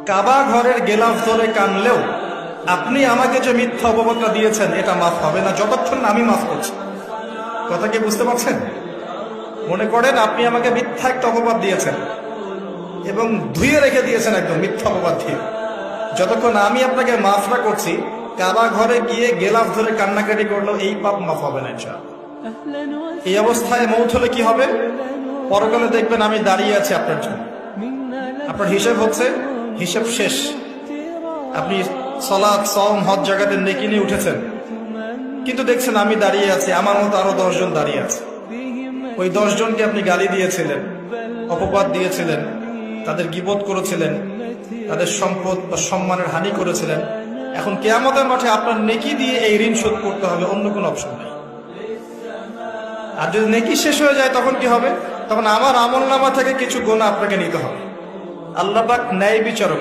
কাবা ঘরের গেলাফ ধরে কানলেও আপনি আমাকে যে মিথ্যা অপবাদটা দিয়েছেন এটা মাফ হবে না যতক্ষণ না আমি মাফ করছি। কথা কি বুঝতে পারছেন? মনে করেন আপনি আমাকে মিথ্যা একটা অপবাদ দিয়েছেন এবং ধুয়ে রেখে দিয়েছেন একদম মিথ্যা অপবাদ দিয়ে, যতক্ষণ আমি আপনাকে মাফ না করছি, কাবা ঘরে গিয়ে গেলাফ ধরে কান্নাকাটি করলেও এই পাপ মাফ হবে না ইনশাআল্লাহ। এই অবস্থায় মৌত হলে কি হবে? পরকালে দেখবেন আমি দাঁড়িয়ে আছি আপনার জন্য, আপনার হিসেব হচ্ছে, হিসেব শেষ। আপনি সালাত, সওম, হজ জাকাতের নেকি নিয়ে উঠেছেন, কিন্তু দেখছেন আমি দাঁড়িয়ে আছি, আমার মতো আরো 10 জন দাঁড়িয়ে আছে। ওই 10 জনকে আপনি গালি দিয়েছিলেন, অপবাদ দিয়েছিলেন, তাদের গীবত করেছিলেন, তাদের সম্পদ বা সম্মানের হানি করেছিলেন। এখন কিয়ামতের মাঠে আপনার নেকি দিয়ে এই ঋণ শোধ করতে হবে, অন্য কোনো অপশন নেই। আর যদি নেকি শেষ হয়ে যায় তখন কি হবে? তখন আমার আমলনামা থেকে কিছু গুনাহ আপনাকে নিতে হবে। আল্লাহ পাক ন্যায় বিচারক।